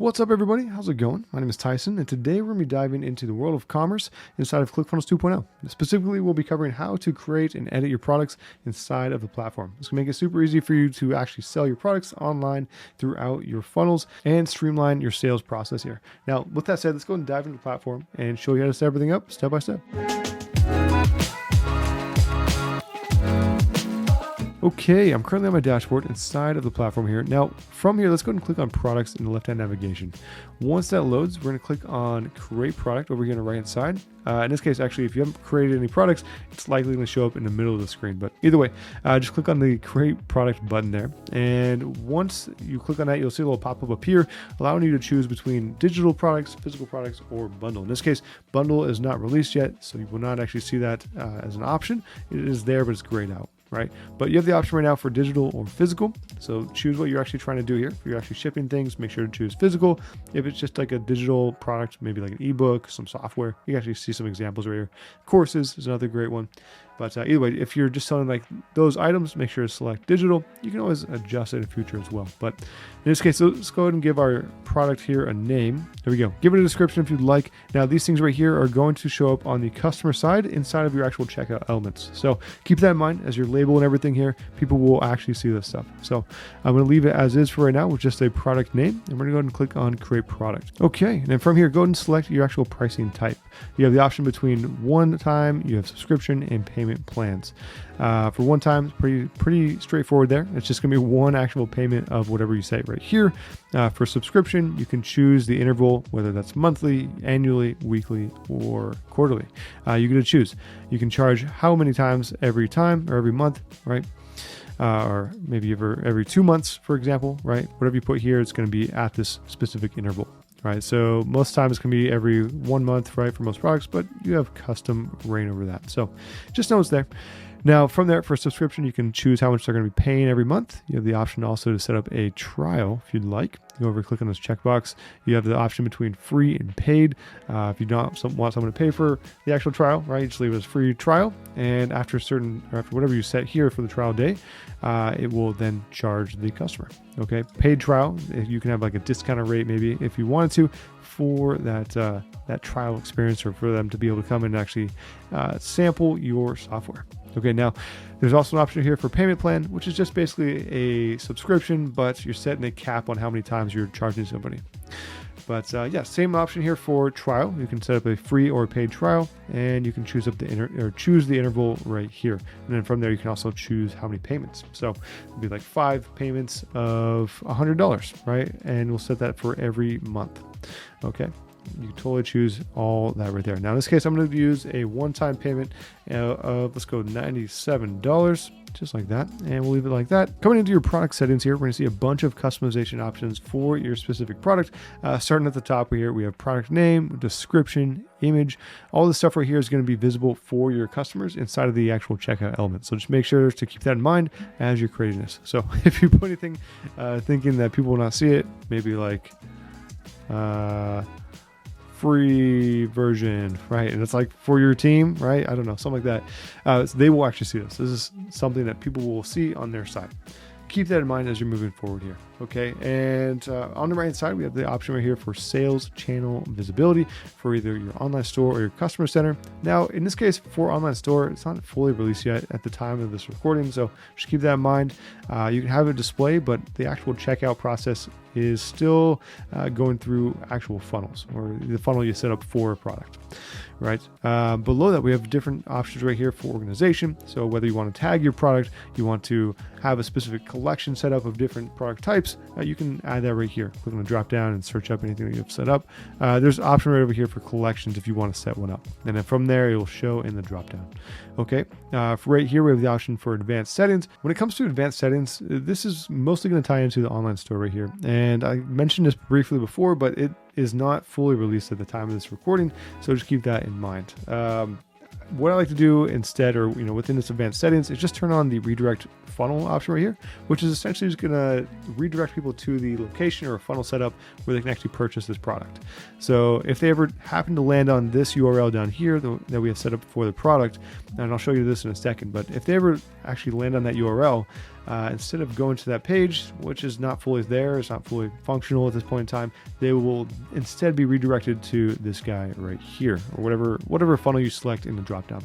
What's up, everybody? How's it going? My name is Tyson, and today we're going to be diving into the world of commerce inside of ClickFunnels 2.0. Specifically, we'll be covering how to create and edit your products inside of the platform. It's going to make it super easy for you to actually sell your products online throughout your funnels and streamline your sales process here. Now, with that said, let's go and dive into the platform and show you how to set everything up step by step. Okay, I'm currently on my dashboard inside of the platform here. Now, from here, let's go ahead and click on products in the left-hand navigation. Once that loads, we're going to click on create product over here on the right-hand side. In this case, actually, if you haven't created any products, it's likely going to show up in the middle of the screen. But either way, just click on the create product button there. And once you click on that, you'll see a little pop-up up here, allowing you to choose between digital products, physical products, or bundle. In this case, bundle is not released yet, so you will not actually see that as an option. It is there, but it's grayed out. Right? But you have the option right now for digital or physical. So choose what you're actually trying to do here. If you're actually shipping things, make sure to choose physical. If it's just like a digital product, maybe like an ebook, some software, you can actually see some examples right here. Courses is another great one. But either way, if you're just selling like those items, make sure to select digital. You can always adjust it in the future as well. But in this case, let's go ahead and give our product here a name. There we go. Give it a description if you'd like. Now, these things right here are going to show up on the customer side inside of your actual checkout elements. So keep that in mind as your label and everything here. People will actually see this stuff. So I'm going to leave it as is for right now with just a product name. And we're going to go ahead and click on create product. Okay. And then from here, go ahead and select your actual pricing type. You have the option between one time, you have subscription, and payment plans. For one time, pretty straightforward there. It's just going to be one actual payment of whatever you say right here. For subscription, you can choose the interval, whether that's monthly, annually, weekly, or quarterly. You get to choose. You can charge how many times every time or every month, right? Or maybe every 2 months, for example, right? Whatever you put here, it's going to be at this specific interval. Right, so most times it can be every 1 month, right, for most products, but you have custom reign over that. So just know it's there. Now, from there, for subscription, you can choose how much they're going to be paying every month. You have the option also to set up a trial if you'd like. You go over, click on this checkbox. You have the option between free and paid. If you don't want someone to pay for the actual trial, right, you just leave it as free trial. And after whatever you set here for the trial day, it will then charge the customer. Okay, paid trial, you can have like a discounted rate maybe if you wanted to for that trial experience, or for them to be able to come and actually sample your software. Okay, now there's also an option here for payment plan, which is just basically a subscription, but you're setting a cap on how many times you're charging somebody. But yeah, same option here for trial. You can set up a free or a paid trial, and you can choose up choose the interval right here. And then from there, you can also choose how many payments. So it'll be like 5 payments of $100, right? And we'll set that for every month. Okay. You can totally choose all that right there. Now in this case, I'm going to use a one-time payment of, let's go $97, just like that. And we'll leave it like that. Coming into your product settings here, we're going to see a bunch of customization options for your specific product. Starting at the top here, we have product name, description, image. All this stuff right here is going to be visible for your customers inside of the actual checkout element. So just make sure to keep that in mind as you're creating this. So if you put anything thinking that people will not see it, maybe like free version, right? And it's like for your team, right? I don't know, something like that. So they will actually see this. This is something that people will see on their side. Keep that in mind as you're moving forward here. Okay, and on the right hand side, we have the option right here for sales channel visibility for either your online store or your customer center. Now, in this case, for online store, it's not fully released yet at the time of this recording, so just keep that in mind. You can have it display, but the actual checkout process is still going through actual funnels, or the funnel you set up for a product, right? Below that, we have different options right here for organization. So whether you want to tag your product, you want to have a specific collection set up of different product types, you can add that right here. Click on the drop down and search up anything that you have set up. There's an option right over here for collections if you want to set one up. And then from there, it'll show in the drop down. Okay, right here, we have the option for advanced settings. When it comes to advanced settings, this is mostly going to tie into the online store right here. And I mentioned this briefly before, but it is not fully released at the time of this recording. So just keep that in mind. What I like to do instead, or within this advanced settings, is just turn on the redirect funnel option right here, which is essentially just going to redirect people to the location or a funnel setup where they can actually purchase this product. So if they ever happen to land on this URL down here that we have set up for the product, and I'll show you this in a second, but if they ever actually land on that URL, instead of going to that page, which is not fully there, it's not fully functional at this point in time, they will instead be redirected to this guy right here, or whatever funnel you select in the dropdown.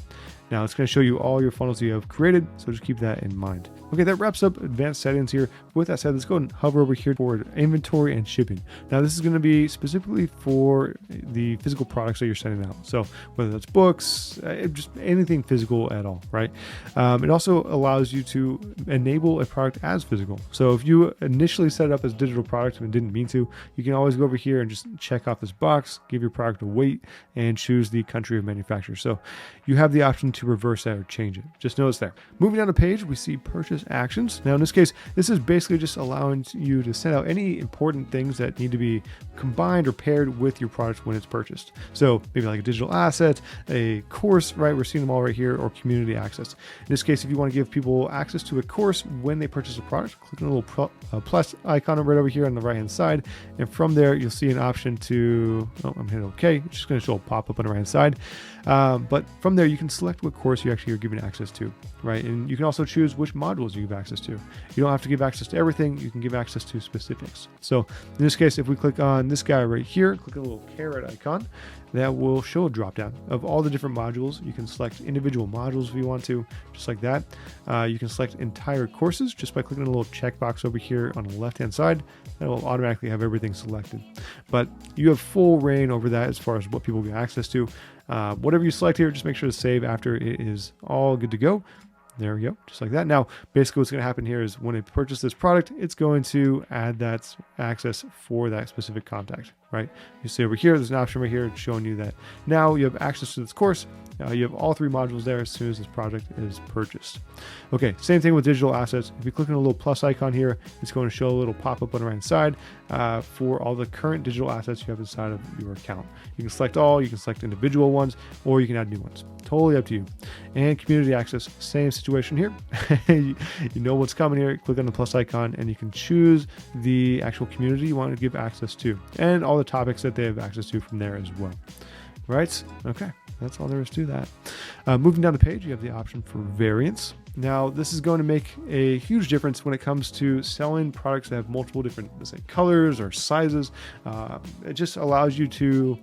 Now it's going to show you all your funnels you have created, so just keep that in mind. Okay, that wraps up advanced settings here. With that said, let's go and hover over here for inventory and shipping. Now this is going to be specifically for the physical products that you're sending out. So whether that's books, just anything physical at all, right? It also allows you to enable a product as physical. So if you initially set it up as digital product and didn't mean to, you can always go over here and just check off this box, give your product a weight, and choose the country of manufacture. So you have the option to reverse that or change it. Just know it's there. Moving down the page, we see purchase actions. Now in this case, this is basically just allowing you to send out any important things that need to be combined or paired with your product when it's purchased. So maybe like a digital asset, a course, right? We're seeing them all right here, or community access. In this case, if you want to give people access to a course when they purchase a product, click on the little plus icon right over here on the right hand side. And from there, you'll see an option to, I'm hitting OK. It's just going to show a pop-up on the right hand side. But from there, you can select what course you actually are giving access to, right? And you can also choose which modules you give access to. You don't have to give access to everything. You can give access to specifics. So in this case, if we click on this guy right here, click on the little caret icon, that will show a drop-down of all the different modules. You can select individual modules if you want to, just like that. You can select entire courses just by clicking on the little checkbox over here on the left-hand side. That will automatically have everything selected. But you have full reign over that as far as what people get access to. Whatever you select here, just make sure to save after it is all good to go. There we go, just like that. Now, basically what's going to happen here is when they purchase this product, it's going to add that access for that specific contact, right? You see over here, there's an option right here showing you that now you have access to this course. You have all three modules there as soon as this project is purchased. Okay, same thing with digital assets. If you click on a little plus icon here, it's going to show a little pop-up on the right hand side for all the current digital assets you have inside of your account. You can select all, you can select individual ones, or you can add new ones. Totally up to you. And community access, same situation here. You know what's coming here. Click on the plus icon and you can choose the actual community you want to give access to and all the topics that they have access to from there as well. Right? Okay. That's all there is to that. Moving down the page, you have the option for variants. Now, this is going to make a huge difference when it comes to selling products that have multiple different, let's say, colors or sizes. It just allows you to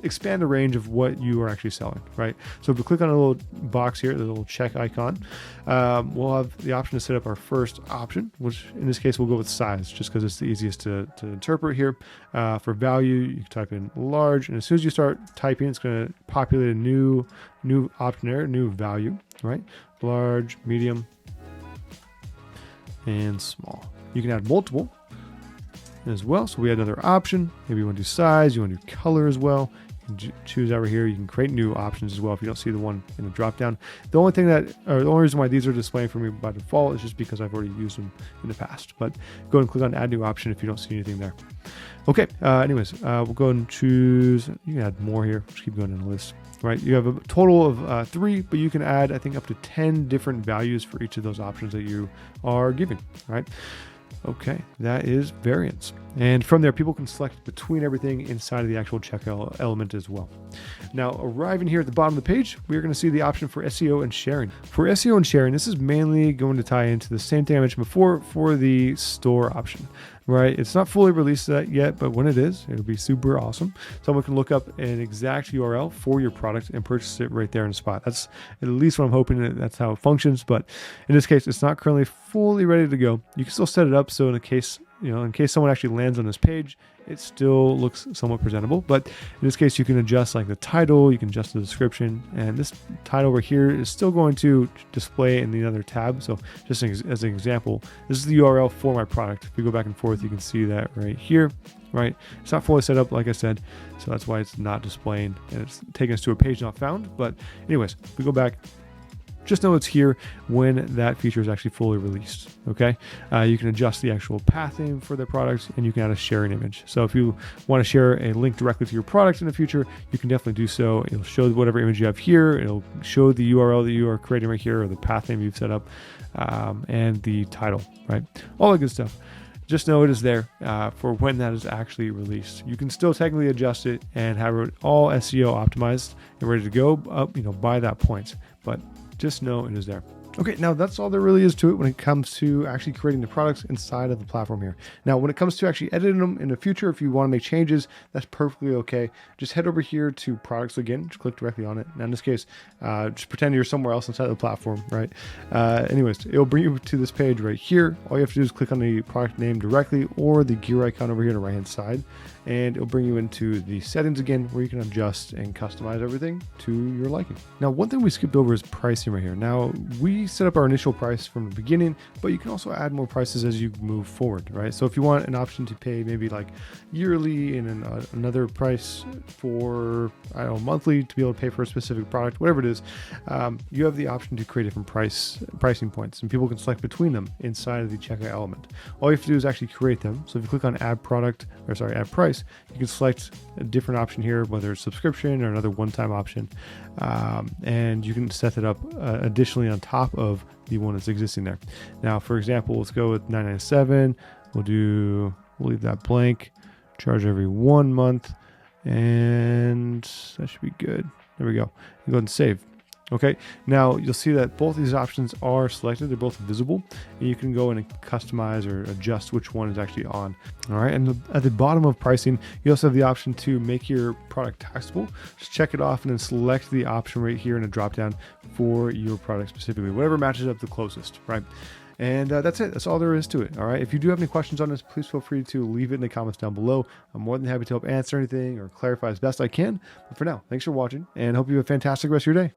expand the range of what you are actually selling, right? So if we click on a little box here, the little check icon, we'll have the option to set up our first option, which in this case we'll go with size, just because it's the easiest to interpret here. For value, you can type in large, and as soon as you start typing, it's going to populate a new option there, new value, right? Large, medium, and small. You can add multiple as well. So we had another option. Maybe you want to do size, you want to do color as well. You can choose over here. You can create new options as well if you don't see the one in the drop down. The only reason why these are displaying for me by default is just because I've already used them in the past. But go ahead and click on add new option if you don't see anything there. Okay, anyways, we'll go and choose, you can add more here. Just keep going in the list, right? You have a total of 3, but you can add, I think, up to 10 different values for each of those options that you are giving, right? Okay, that is variants. And from there, people can select between everything inside of the actual checkout element as well. Now, arriving here at the bottom of the page, we're going to see the option for SEO and sharing. For SEO and sharing, this is mainly going to tie into the same thing I mentioned before for the store option, right? It's not fully released yet, but when it is, it'll be super awesome. Someone can look up an exact URL for your product and purchase it right there in the spot. That's at least what I'm hoping that's how it functions. But in this case, it's not currently fully ready to go. You can still set it up so in case someone actually lands on this page, it still looks somewhat presentable. But in this case, you can adjust like the title, you can adjust the description, and this title over here is still going to display in the other tab. So just as an example, this is the URL for my product. If we go back and forth, you can see that right here, right? It's not fully set up, like I said, so that's why it's not displaying and it's taking us to a page not found. But anyways, we go back. Just know it's here when that feature is actually fully released, okay? You can adjust the actual path name for the product, and you can add a sharing image. So if you want to share a link directly to your product in the future, you can definitely do so. It'll show whatever image you have here. It'll show the URL that you are creating right here, or the path name you've set up, and the title, right? All that good stuff. Just know it is there for when that is actually released. You can still technically adjust it and have it all SEO optimized and ready to go up, by that point. But just know it is there. Okay, now that's all there really is to it when it comes to actually creating the products inside of the platform here. Now, when it comes to actually editing them in the future, if you want to make changes, that's perfectly okay. Just head over here to products again, just click directly on it. Now in this case, just pretend you're somewhere else inside the platform, right? Anyways, it'll bring you to this page right here. All you have to do is click on the product name directly or the gear icon over here on the right-hand side, and it'll bring you into the settings again, where you can adjust and customize everything to your liking. Now, one thing we skipped over is pricing right here. Now, we set up our initial price from the beginning, but you can also add more prices as you move forward, right? So if you want an option to pay maybe like yearly and another price for, I don't know, monthly to be able to pay for a specific product, whatever it is, you have the option to create different pricing points, and people can select between them inside of the checkout element. All you have to do is actually create them. So if you click on add price, you can select a different option here, whether it's subscription or another one-time option, and you can set it up additionally on top of the one that's existing there. Now, for example, let's go with $9.97. We'll leave that blank. Charge every 1 month, and that should be good. There we go. You go ahead and save. Okay, now you'll see that both these options are selected. They're both visible, and you can go in and customize or adjust which one is actually on. All right, and at the bottom of pricing, you also have the option to make your product taxable. Just check it off and then select the option right here in a drop down for your product specifically, whatever matches up the closest, right? And that's it. That's all there is to it. All right. If you do have any questions on this, please feel free to leave it in the comments down below. I'm more than happy to help answer anything or clarify as best I can. But for now, thanks for watching, and hope you have a fantastic rest of your day.